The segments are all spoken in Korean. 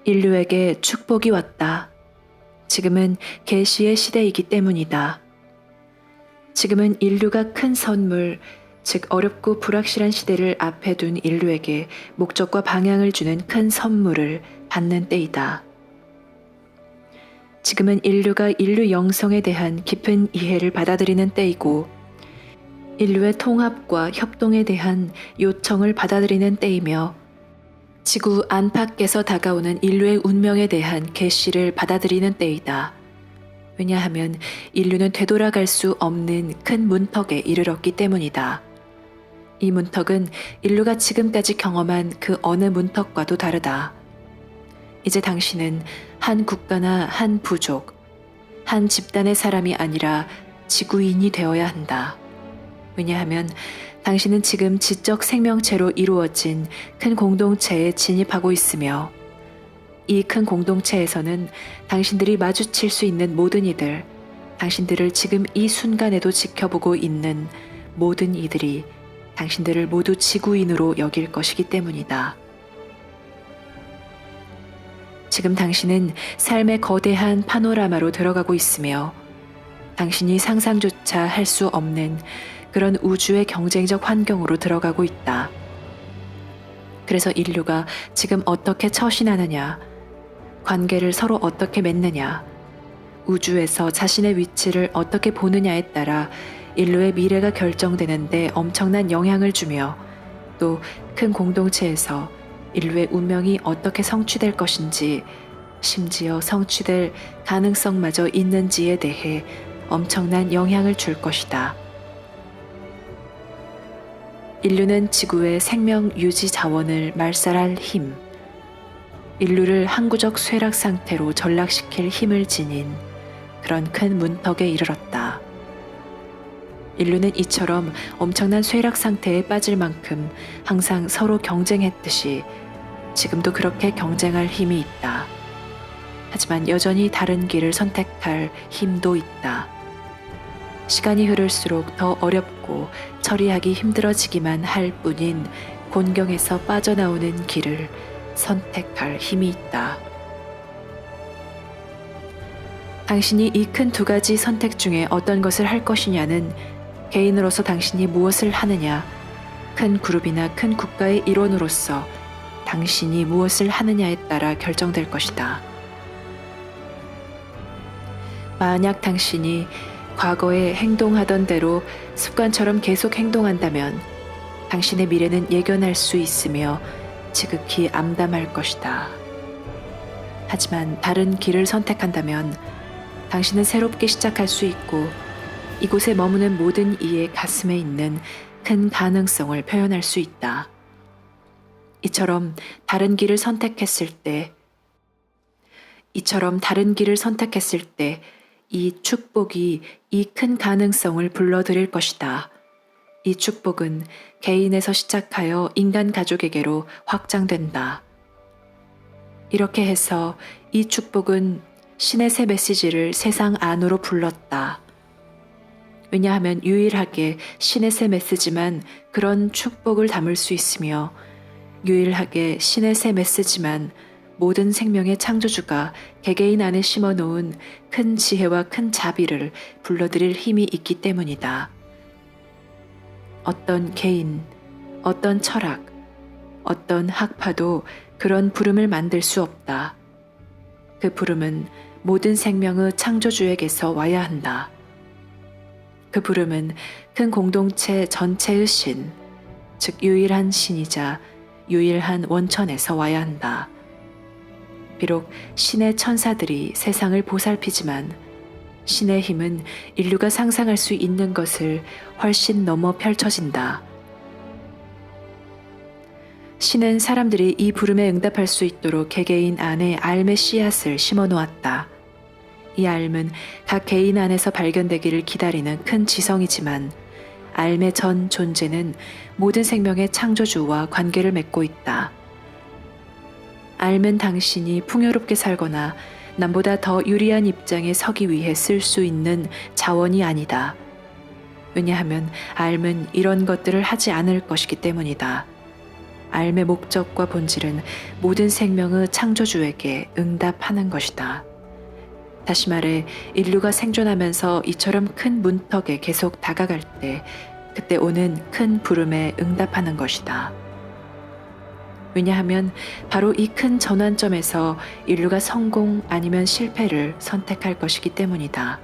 인류에게 축복이 왔다. 지금은 계시의 시대이기 때문이다. 지금은 인류가 큰 선물, 즉 어렵고 불확실한 시대를 앞에 둔 인류에게 목적과 방향을 주는 큰 선물을 받는 때이다. 지금은 인류가 인류 영성에 대한 깊은 이해를 받아들이는 때이고, 인류의 통합과 협동에 대한 요청을 받아들이는 때이며, 지구 안팎에서 다가오는 인류의 운명에 대한 계시를 받아들이는 때이다. 왜냐하면 인류는 되돌아갈 수 없는 큰 문턱에 이르렀기 때문이다. 이 문턱은 인류가 지금까지 경험한 그 어느 문턱과도 다르다. 이제 당신은 한 국가나 한 부족, 한 집단의 사람이 아니라 지구인이 되어야 한다. 왜냐하면 당신은 지금 지적 생명체로 이루어진 큰 공동체에 진입하고 있으며, 이 큰 공동체에서는 당신들이 마주칠 수 있는 모든 이들, 당신들을 지금 이 순간에도 지켜보고 있는 모든 이들이 당신들을 모두 지구인으로 여길 것이기 때문이다. 지금 당신은 삶의 거대한 파노라마로 들어가고 있으며, 당신이 상상조차 할 수 없는 그런 우주의 경쟁적 환경으로 들어가고 있다. 그래서 인류가 지금 어떻게 처신하느냐, 관계를 서로 어떻게 맺느냐, 우주에서 자신의 위치를 어떻게 보느냐에 따라 인류의 미래가 결정되는데 엄청난 영향을 주며, 또 큰 공동체에서 인류의 운명이 어떻게 성취될 것인지, 심지어 성취될 가능성마저 있는지에 대해 엄청난 영향을 줄 것이다. 인류는 지구의 생명 유지 자원을 말살할 힘, 인류를 항구적 쇠락 상태로 전락시킬 힘을 지닌 그런 큰 문턱에 이르렀다. 인류는 이처럼 엄청난 쇠락 상태에 빠질 만큼 항상 서로 경쟁했듯이 지금도 그렇게 경쟁할 힘이 있다. 하지만 여전히 다른 길을 선택할 힘도 있다. 시간이 흐를수록 더 어렵고 처리하기 힘들어지기만 할 뿐인 곤경에서 빠져나오는 길을 선택할 힘이 있다. 당신이 이 큰 두 가지 선택 중에 어떤 것을 할 것이냐는 개인으로서 당신이 무엇을 하느냐, 큰 그룹이나 큰 국가의 일원으로서 당신이 무엇을 하느냐에 따라 결정될 것이다. 만약 당신이 과거에 행동하던 대로 습관처럼 계속 행동한다면 당신의 미래는 예견할 수 있으며 지극히 암담할 것이다. 하지만 다른 길을 선택한다면 당신은 새롭게 시작할 수 있고, 이곳에 머무는 모든 이의 가슴에 있는 큰 가능성을 표현할 수 있다. 이처럼 다른 길을 선택했을 때 이 축복이 이 큰 가능성을 불러들일 것이다. 이 축복은 개인에서 시작하여 인간 가족에게로 확장된다. 이렇게 해서 이 축복은 신의 새 메시지를 세상 안으로 불렀다. 왜냐하면 유일하게 신의 새 메시지만 그런 축복을 담을 수 있으며, 유일하게 신의 새 메시지만 모든 생명의 창조주가 개개인 안에 심어놓은 큰 지혜와 큰 자비를 불러들일 힘이 있기 때문이다. 어떤 개인, 어떤 철학, 어떤 학파도 그런 부름을 만들 수 없다. 그 부름은 모든 생명의 창조주에게서 와야 한다. 그 부름은 큰 공동체 전체의 신, 즉 유일한 신이자 유일한 원천에서 와야 한다. 비록 신의 천사들이 세상을 보살피지만 신의 힘은 인류가 상상할 수 있는 것을 훨씬 넘어 펼쳐진다. 신은 사람들이 이 부름에 응답할 수 있도록 개개인 안에 알의 씨앗을 심어 놓았다. 이 알은 각 개인 안에서 발견되기를 기다리는 큰 지성이지만, 알의 전 존재는 모든 생명의 창조주와 관계를 맺고 있다. 알은 당신이 풍요롭게 살거나 남보다 더 유리한 입장에 서기 위해 쓸 수 있는 자원이 아니다. 왜냐하면 알은 이런 것들을 하지 않을 것이기 때문이다. 삶의 목적과 본질은 모든 생명의 창조주에게 응답하는 것이다. 다시 말해 인류가 생존하면서 이처럼 큰 문턱에 계속 다가갈 때 그때 오는 큰 부름에 응답하는 것이다. 왜냐하면 바로 이 큰 전환점에서 인류가 성공 아니면 실패를 선택할 것이기 때문이다.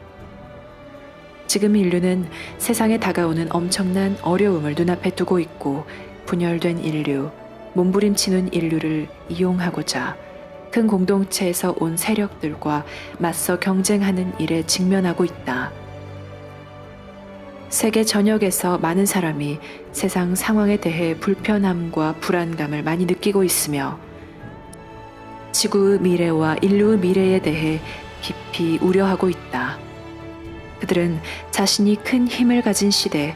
지금 인류는 세상에 다가오는 엄청난 어려움을 눈앞에 두고 있고 분열된 인류, 몸부림치는 인류를 이용하고자 큰 공동체에서 온 세력들과 맞서 경쟁하는 일에 직면하고 있다. 세계 전역에서 많은 사람이 세상 상황에 대해 불편함과 불안감을 많이 느끼고 있으며 지구의 미래와 인류의 미래에 대해 깊이 우려하고 있다. 그들은 자신이 큰 힘을 가진 시대,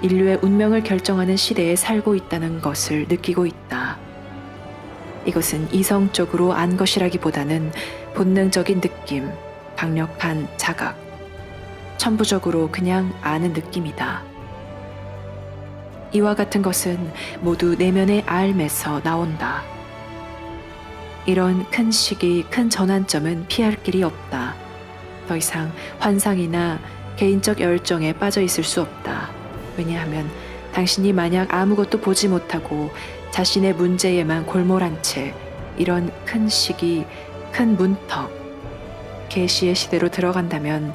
인류의 운명을 결정하는 시대에 살고 있다는 것을 느끼고 있다. 이것은 이성적으로 안 것이라기보다는 본능적인 느낌, 강력한 자각, 천부적으로 그냥 아는 느낌이다. 이와 같은 것은 모두 내면의 알에서 나온다. 이런 큰 시기, 큰 전환점은 피할 길이 없다. 더 이상 환상이나 개인적 열정에 빠져 있을 수 없다. 왜냐하면 당신이 만약 아무것도 보지 못하고 자신의 문제에만 골몰한 채 이런 큰 시기, 큰 문턱, 계시의 시대로 들어간다면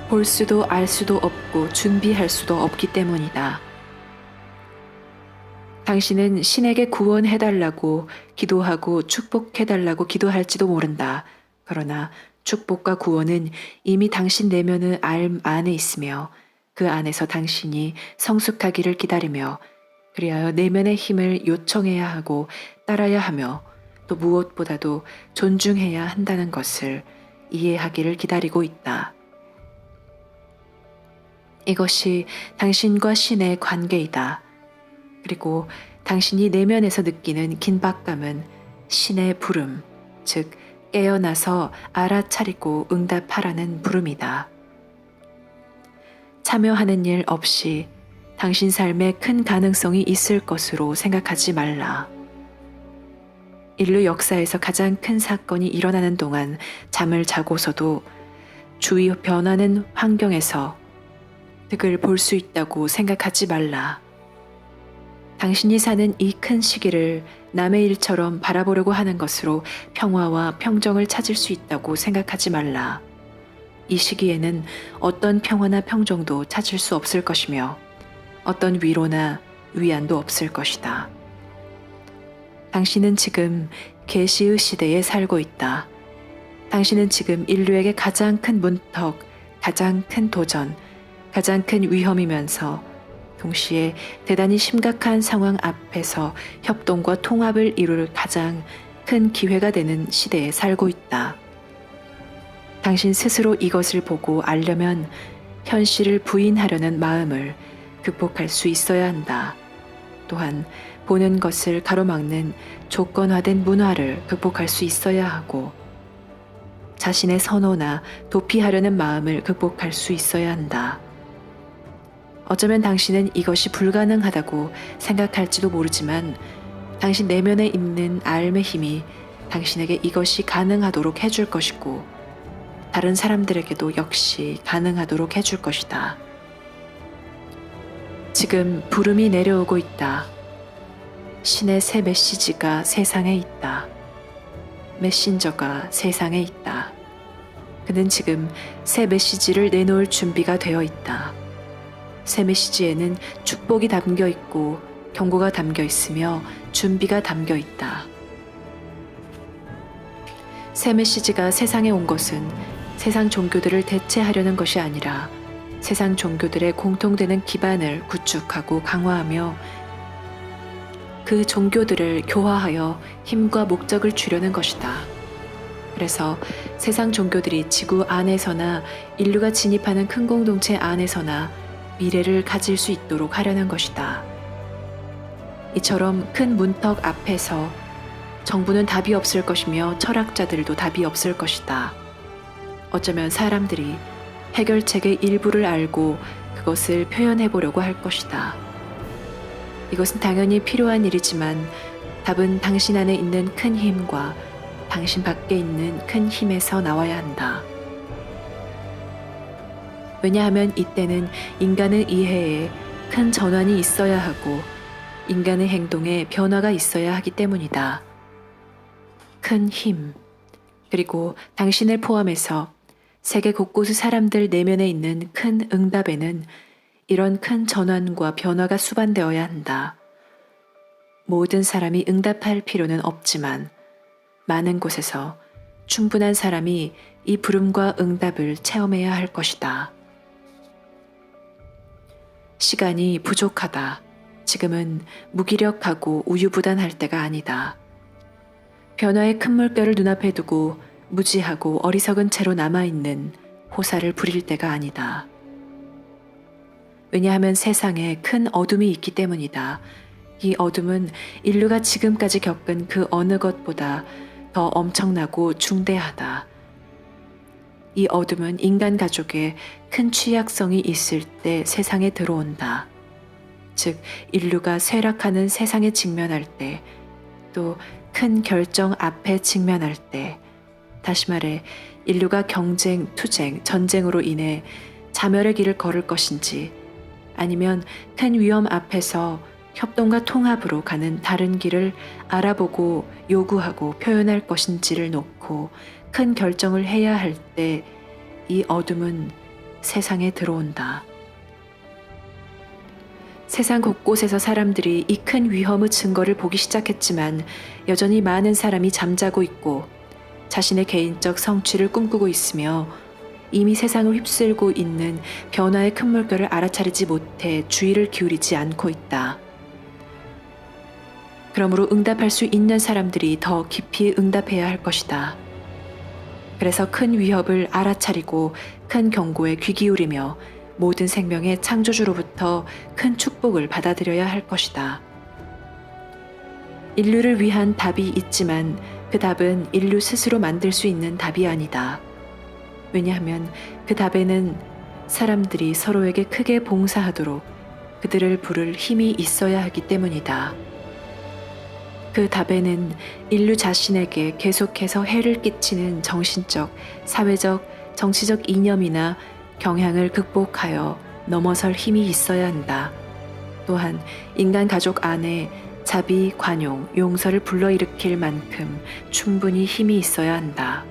볼 수도 알 수도 없고 준비할 수도 없기 때문이다. 당신은 신에게 구원해달라고 기도하고 축복해달라고 기도할지도 모른다. 그러나 축복과 구원은 이미 당신 내면의 알 안에 있으며 그 안에서 당신이 성숙하기를 기다리며 그리하여 내면의 힘을 요청해야 하고 따라야 하며 또 무엇보다도 존중해야 한다는 것을 이해하기를 기다리고 있다. 이것이 당신과 신의 관계이다. 그리고 당신이 내면에서 느끼는 긴박감은 신의 부름, 즉 깨어나서 알아차리고 응답하라는 부름이다. 참여하는 일 없이 당신 삶에 큰 가능성이 있을 것으로 생각하지 말라. 인류 역사에서 가장 큰 사건이 일어나는 동안 잠을 자고서도 주위 변하는 환경에서 득을 볼 수 있다고 생각하지 말라. 당신이 사는 이 큰 시기를 남의 일처럼 바라보려고 하는 것으로 평화와 평정을 찾을 수 있다고 생각하지 말라. 이 시기에는 어떤 평화나 평정도 찾을 수 없을 것이며 어떤 위로나 위안도 없을 것이다. 당신은 지금 계시의 시대에 살고 있다. 당신은 지금 인류에게 가장 큰 문턱, 가장 큰 도전, 가장 큰 위험이면서 동시에 대단히 심각한 상황 앞에서 협동과 통합을 이룰 가장 큰 기회가 되는 시대에 살고 있다. 당신 스스로 이것을 보고 알려면 현실을 부인하려는 마음을 극복할 수 있어야 한다. 또한 보는 것을 가로막는 조건화된 문화를 극복할 수 있어야 하고 자신의 선호나 도피하려는 마음을 극복할 수 있어야 한다. 어쩌면 당신은 이것이 불가능하다고 생각할지도 모르지만 당신 내면에 있는 알의 힘이 당신에게 이것이 가능하도록 해줄 것이고 다른 사람들에게도 역시 가능하도록 해줄 것이다. 지금 부름이 내려오고 있다. 신의 새 메시지가 세상에 있다. 메신저가 세상에 있다. 그는 지금 새 메시지를 내놓을 준비가 되어 있다. 새 메시지에는 축복이 담겨 있고 경고가 담겨 있으며 준비가 담겨 있다. 새 메시지가 세상에 온 것은 세상 종교들을 대체하려는 것이 아니라 세상 종교들의 공통되는 기반을 구축하고 강화하며 그 종교들을 교화하여 힘과 목적을 주려는 것이다. 그래서 세상 종교들이 지구 안에서나 인류가 진입하는 큰 공동체 안에서나 미래를 가질 수 있도록 하려는 것이다. 이처럼 큰 문턱 앞에서 정부는 답이 없을 것이며 철학자들도 답이 없을 것이다. 어쩌면 사람들이 해결책의 일부를 알고 그것을 표현해 보려고 할 것이다. 이것은 당연히 필요한 일이지만 답은 당신 안에 있는 큰 힘과 당신 밖에 있는 큰 힘에서 나와야 한다. 왜냐하면 이때는 인간의 이해에 큰 전환이 있어야 하고 인간의 행동에 변화가 있어야 하기 때문이다. 큰 힘, 그리고 당신을 포함해서 세계 곳곳의 사람들 내면에 있는 큰 응답에는 이런 큰 전환과 변화가 수반되어야 한다. 모든 사람이 응답할 필요는 없지만 많은 곳에서 충분한 사람이 이 부름과 응답을 체험해야 할 것이다. 시간이 부족하다. 지금은 무기력하고 우유부단할 때가 아니다. 변화의 큰 물결을 눈앞에 두고 무지하고 어리석은 채로 남아있는 호사를 부릴 때가 아니다. 왜냐하면 세상에 큰 어둠이 있기 때문이다. 이 어둠은 인류가 지금까지 겪은 그 어느 것보다 더 엄청나고 중대하다. 이 어둠은 인간 가족에 큰 취약성이 있을 때 세상에 들어온다. 즉, 인류가 쇠락하는 세상에 직면할 때, 또 큰 결정 앞에 직면할 때, 다시 말해 인류가 경쟁, 투쟁, 전쟁으로 인해 자멸의 길을 걸을 것인지 아니면 큰 위험 앞에서 협동과 통합으로 가는 다른 길을 알아보고 요구하고 표현할 것인지를 놓고 큰 결정을 해야 할 때 이 어둠은 세상에 들어온다. 세상 곳곳에서 사람들이 이 큰 위험의 증거를 보기 시작했지만 여전히 많은 사람이 잠자고 있고 자신의 개인적 성취를 꿈꾸고 있으며 이미 세상을 휩쓸고 있는 변화의 큰 물결을 알아차리지 못해 주의를 기울이지 않고 있다. 그러므로 응답할 수 있는 사람들이 더 깊이 응답해야 할 것이다. 그래서 큰 위협을 알아차리고 큰 경고에 귀 기울이며 모든 생명의 창조주로부터 큰 축복을 받아들여야 할 것이다. 인류를 위한 답이 있지만 그 답은 인류 스스로 만들 수 있는 답이 아니다. 왜냐하면 그 답에는 사람들이 서로에게 크게 봉사하도록 그들을 부를 힘이 있어야 하기 때문이다. 그 답에는 인류 자신에게 계속해서 해를 끼치는 정신적, 사회적, 정치적 이념이나 경향을 극복하여 넘어설 힘이 있어야 한다. 또한 인간 가족 안에 자비, 관용, 용서를 불러일으킬 만큼 충분히 힘이 있어야 한다.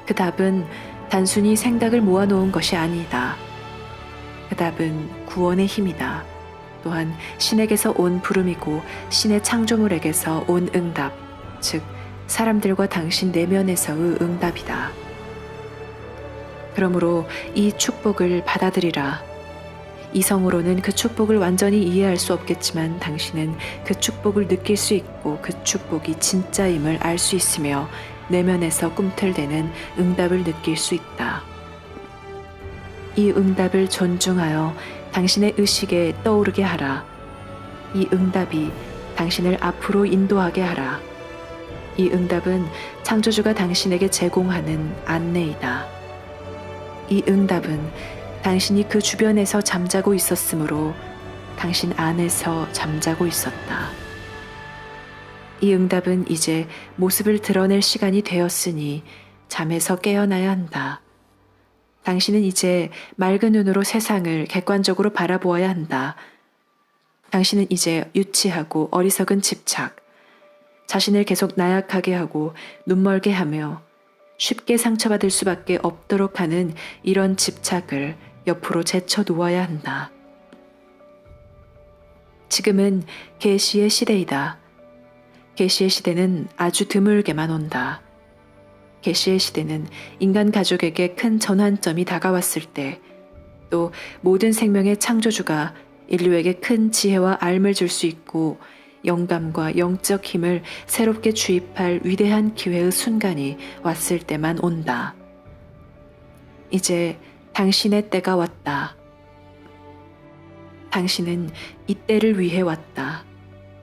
그 답은 단순히 생각을 모아놓은 것이 아니다. 그 답은 구원의 힘이다. 또한 신에게서 온 부름이고 신의 창조물에게서 온 응답, 즉 사람들과 당신 내면에서의 응답이다. 그러므로 이 축복을 받아들이라. 이성으로는 그 축복을 완전히 이해할 수 없겠지만 당신은 그 축복을 느낄 수 있고 그 축복이 진짜임을 알 수 있으며 내면에서 꿈틀대는 응답을 느낄 수 있다. 이 응답을 존중하여 당신의 의식에 떠오르게 하라. 이 응답이 당신을 앞으로 인도하게 하라. 이 응답은 창조주가 당신에게 제공하는 안내이다. 이 응답은 당신이 그 주변에서 잠자고 있었으므로 당신 안에서 잠자고 있었다. 이 응답은 이제 모습을 드러낼 시간이 되었으니 잠에서 깨어나야 한다. 당신은 이제 맑은 눈으로 세상을 객관적으로 바라보아야 한다. 당신은 이제 유치하고 어리석은 집착, 자신을 계속 나약하게 하고 눈멀게 하며 쉽게 상처받을 수밖에 없도록 하는 이런 집착을 옆으로 제쳐 놓아야 한다. 지금은 계시의 시대이다. 계시의 시대는 아주 드물게만 온다. 계시의 시대는 인간 가족에게 큰 전환점이 다가왔을 때, 또 모든 생명의 창조주가 인류에게 큰 지혜와 알 줄 수 있고 영감과 영적 힘을 새롭게 주입할 위대한 기회의 순간이 왔을 때만 온다. 이제 당신의 때가 왔다. 당신은 이 때를 위해 왔다.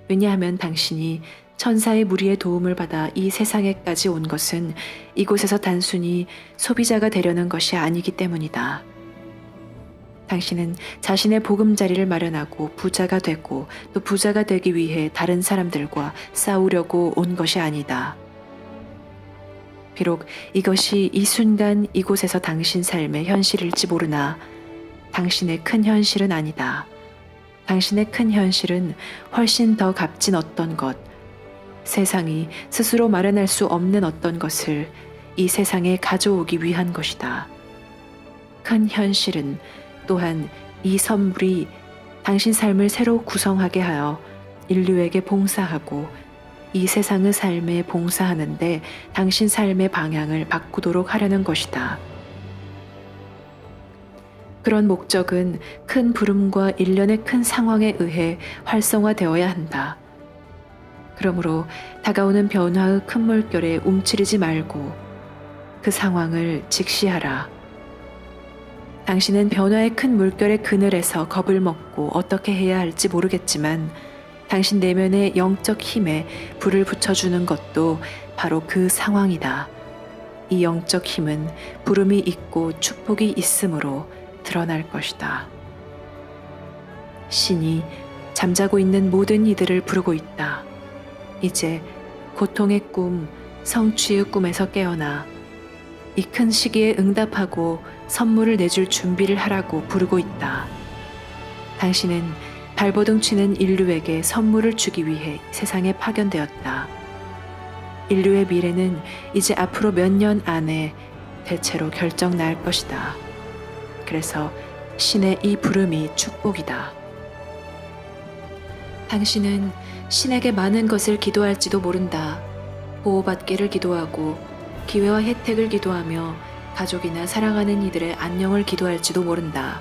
왜냐하면 당신이 천사의 무리의 도움을 받아 이 세상에까지 온 것은 이곳에서 단순히 소비자가 되려는 것이 아니기 때문이다. 당신은 자신의 보금자리를 마련하고 부자가 되고 또 부자가 되기 위해 다른 사람들과 싸우려고 온 것이 아니다. 비록 이것이 이 순간 이곳에서 당신 삶의 현실일지 모르나 당신의 큰 현실은 아니다. 당신의 큰 현실은 훨씬 더 값진 어떤 것, 세상이 스스로 마련할 수 없는 어떤 것을 이 세상에 가져오기 위한 것이다. 큰 현실은 또한 이 선물이 당신 삶을 새로 구성하게 하여 인류에게 봉사하고 이 세상의 삶에 봉사하는데 당신 삶의 방향을 바꾸도록 하려는 것이다. 그런 목적은 큰 부름과 일련의 큰 상황에 의해 활성화되어야 한다. 그러므로 다가오는 변화의 큰 물결에 움츠리지 말고 그 상황을 직시하라. 당신은 변화의 큰 물결의 그늘에서 겁을 먹고 어떻게 해야 할지 모르겠지만 당신 내면의 영적 힘에 불을 붙여주는 것도 바로 그 상황이다. 이 영적 힘은 부름이 있고 축복이 있으므로 드러날 것이다. 신이 잠자고 있는 모든 이들을 부르고 있다. 이제 고통의 꿈, 성취의 꿈에서 깨어나 이 큰 시기에 응답하고 선물을 내줄 준비를 하라고 부르고 있다. 당신은 발버둥 치는 인류에게 선물을 주기 위해 세상에 파견되었다. 인류의 미래는 이제 앞으로 몇 년 안에 대체로 결정 날 것이다. 그래서 신의 이 부름이 축복이다. 당신은 신에게 많은 것을 기도할지도 모른다. 보호받기를 기도하고 기회와 혜택을 기도하며 가족이나 사랑하는 이들의 안녕을 기도할지도 모른다.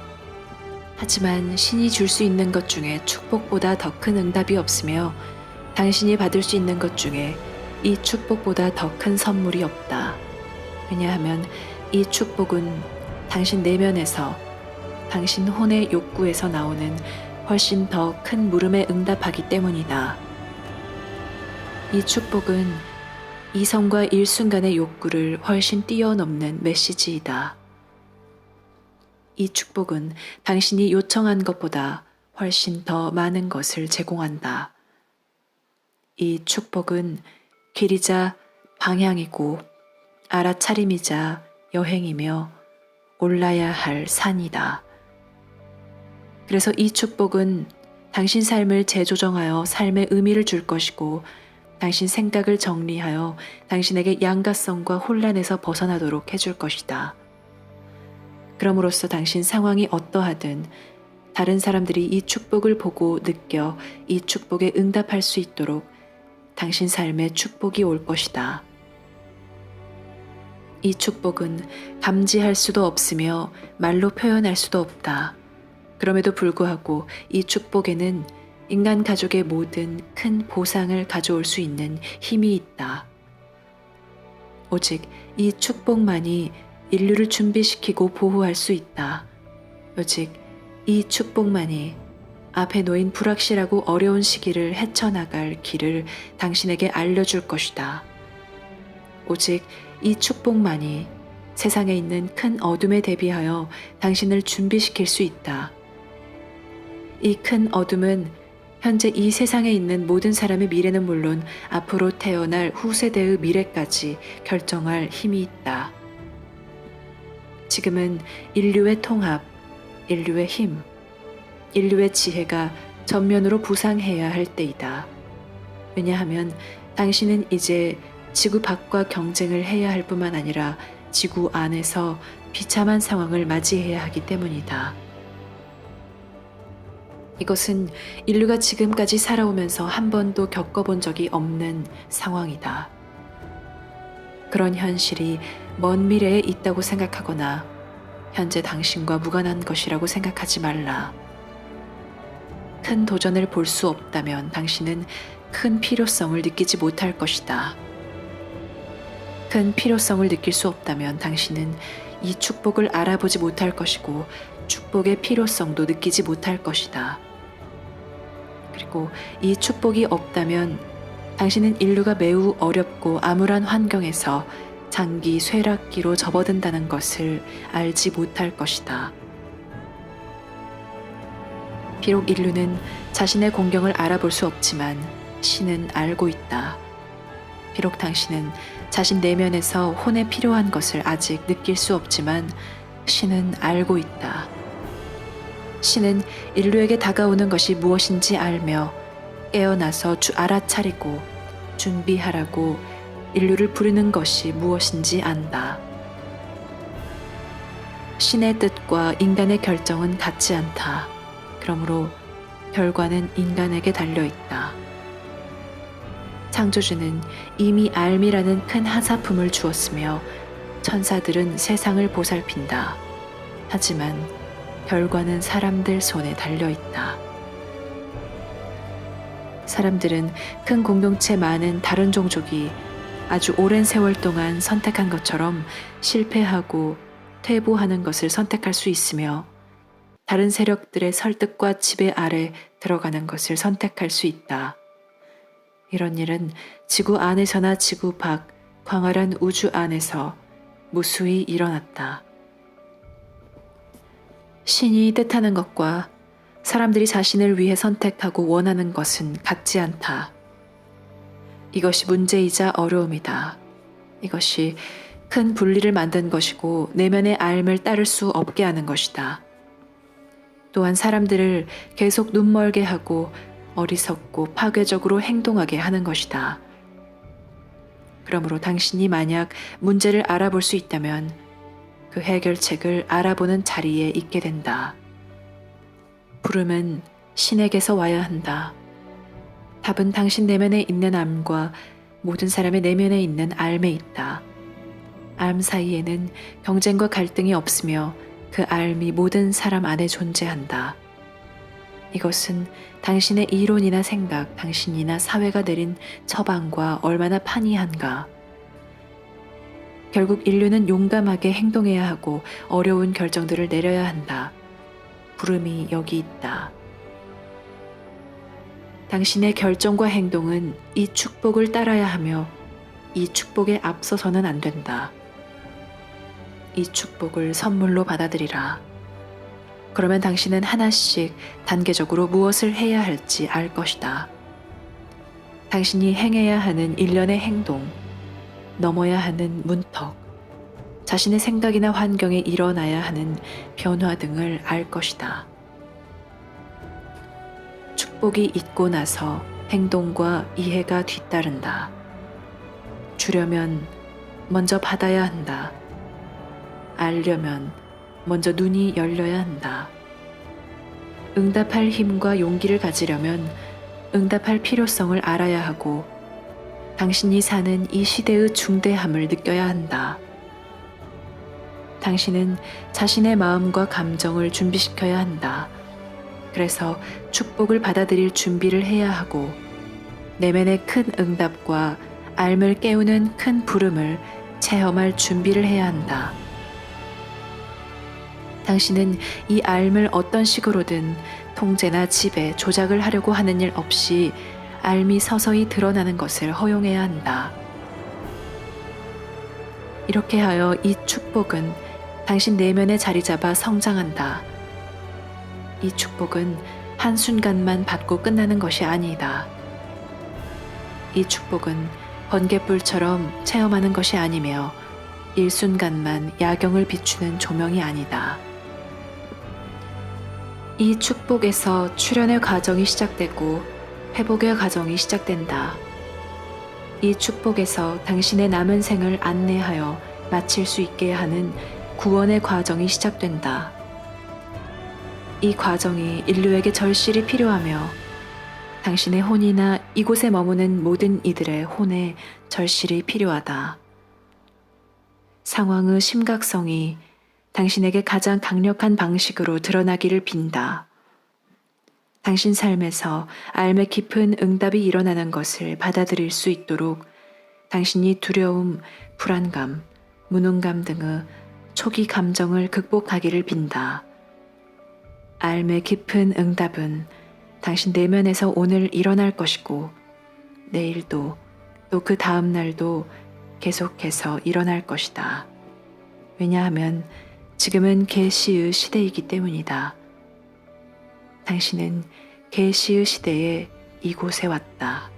하지만 신이 줄 수 있는 것 중에 축복보다 더 큰 응답이 없으며 당신이 받을 수 있는 것 중에 이 축복보다 더 큰 선물이 없다. 왜냐하면 이 축복은 당신 내면에서 당신 혼의 욕구에서 나오는 훨씬 더 큰 물음에 응답하기 때문이다. 이 축복은 이성과 일순간의 욕구를 훨씬 뛰어넘는 메시지이다. 이 축복은 당신이 요청한 것보다 훨씬 더 많은 것을 제공한다. 이 축복은 길이자 방향이고 알아차림이자 여행이며 올라야 할 산이다. 그래서 이 축복은 당신 삶을 재조정하여 삶의 의미를 줄 것이고 당신 생각을 정리하여 당신에게 양가성과 혼란에서 벗어나도록 해줄 것이다. 그럼으로써 당신 상황이 어떠하든 다른 사람들이 이 축복을 보고 느껴 이 축복에 응답할 수 있도록 당신 삶에 축복이 올 것이다. 이 축복은 감지할 수도 없으며 말로 표현할 수도 없다. 그럼에도 불구하고 이 축복에는 인간 가족의 모든 큰 보상을 가져올 수 있는 힘이 있다. 오직 이 축복만이 인류를 준비시키고 보호할 수 있다. 오직 이 축복만이 앞에 놓인 불확실하고 어려운 시기를 헤쳐나갈 길을 당신에게 알려줄 것이다. 오직 이 축복만이 세상에 있는 큰 어둠에 대비하여 당신을 준비시킬 수 있다. 이 큰 어둠은 현재 이 세상에 있는 모든 사람의 미래는 물론 앞으로 태어날 후세대의 미래까지 결정할 힘이 있다. 지금은 인류의 통합, 인류의 힘, 인류의 지혜가 전면으로 부상해야 할 때이다. 왜냐하면 당신은 이제 지구 밖과 경쟁을 해야 할 뿐만 아니라 지구 안에서 비참한 상황을 맞이해야 하기 때문이다. 이것은 인류가 지금까지 살아오면서 한 번도 겪어본 적이 없는 상황이다. 그런 현실이 먼 미래에 있다고 생각하거나 현재 당신과 무관한 것이라고 생각하지 말라. 큰 도전을 볼 수 없다면 당신은 큰 필요성을 느끼지 못할 것이다. 큰 필요성을 느낄 수 없다면 당신은 이 축복을 알아보지 못할 것이고 축복의 필요성도 느끼지 못할 것이다. 그리고 이 축복이 없다면 당신은 인류가 매우 어렵고 암울한 환경에서 장기 쇠락기로 접어든다는 것을 알지 못할 것이다. 비록 인류는 자신의 공경을 알아볼 수 없지만 신은 알고 있다. 비록 당신은 자신 내면에서 혼에 필요한 것을 아직 느낄 수 없지만 신은 알고 있다. 신은 인류에게 다가오는 것이 무엇인지 알며 깨어나서 알아차리고 준비하라고 인류를 부르는 것이 무엇인지 안다. 신의 뜻과 인간의 결정은 같지 않다. 그러므로 결과는 인간에게 달려있다. 창조주는 이미 알미라는 큰 하사품을 주었으며 천사들은 세상을 보살핀다. 하지만 결과는 사람들 손에 달려있다. 사람들은 큰 공동체 많은 다른 종족이 아주 오랜 세월 동안 선택한 것처럼 실패하고 퇴보하는 것을 선택할 수 있으며 다른 세력들의 설득과 지배 아래 들어가는 것을 선택할 수 있다. 이런 일은 지구 안에서나 지구 밖 광활한 우주 안에서 무수히 일어났다. 신이 뜻하는 것과 사람들이 자신을 위해 선택하고 원하는 것은 같지 않다. 이것이 문제이자 어려움이다. 이것이 큰 분리를 만든 것이고 내면의 알을 따를 수 없게 하는 것이다. 또한 사람들을 계속 눈멀게 하고 어리석고 파괴적으로 행동하게 하는 것이다. 그러므로 당신이 만약 문제를 알아볼 수 있다면 그 해결책을 알아보는 자리에 있게 된다. 부름은 신에게서 와야 한다. 답은 당신 내면에 있는 암과 모든 사람의 내면에 있는 알에 있다. 암 사이에는 경쟁과 갈등이 없으며 그 알이 모든 사람 안에 존재한다. 이것은 당신의 이론이나 생각, 당신이나 사회가 내린 처방과 얼마나 판이한가. 결국 인류는 용감하게 행동해야 하고 어려운 결정들을 내려야 한다. 부름이 여기 있다. 당신의 결정과 행동은 이 축복을 따라야 하며 이 축복에 앞서서는 안 된다. 이 축복을 선물로 받아들이라. 그러면 당신은 하나씩 단계적으로 무엇을 해야 할지 알 것이다. 당신이 행해야 하는 일련의 행동, 넘어야 하는 문턱, 자신의 생각이나 환경에 일어나야 하는 변화 등을 알 것이다. 축복이 있고 나서 행동과 이해가 뒤따른다. 주려면 먼저 받아야 한다. 알려면 먼저 눈이 열려야 한다. 응답할 힘과 용기를 가지려면 응답할 필요성을 알아야 하고 당신이 사는 이 시대의 중대함을 느껴야 한다. 당신은 자신의 마음과 감정을 준비시켜야 한다. 그래서 축복을 받아들일 준비를 해야 하고 내면의 큰 응답과 알을 깨우는 큰 부름을 체험할 준비를 해야 한다. 당신은 이 알을 어떤 식으로든 통제나 지배, 조작을 하려고 하는 일 없이 알이 서서히 드러나는 것을 허용해야 한다. 이렇게 하여 이 축복은 당신 내면에 자리 잡아 성장한다. 이 축복은 한순간만 받고 끝나는 것이 아니다. 이 축복은 번갯불처럼 체험하는 것이 아니며 일순간만 야경을 비추는 조명이 아니다. 이 축복에서 출현의 과정이 시작되고 회복의 과정이 시작된다. 이 축복에서 당신의 남은 생을 안내하여 마칠 수 있게 하는 구원의 과정이 시작된다. 이 과정이 인류에게 절실히 필요하며 당신의 혼이나 이곳에 머무는 모든 이들의 혼에 절실히 필요하다. 상황의 심각성이 당신에게 가장 강력한 방식으로 드러나기를 빈다. 당신 삶에서 알매 깊은 응답이 일어나는 것을 받아들일 수 있도록 당신이 두려움, 불안감, 무능감 등의 초기 감정을 극복하기를 빈다. 알매 깊은 응답은 당신 내면에서 오늘 일어날 것이고 내일도 또 그 다음 날도 계속해서 일어날 것이다. 왜냐하면 지금은 계시의 시대이기 때문이다. 당신은 계시의 시대에 이곳에 왔다.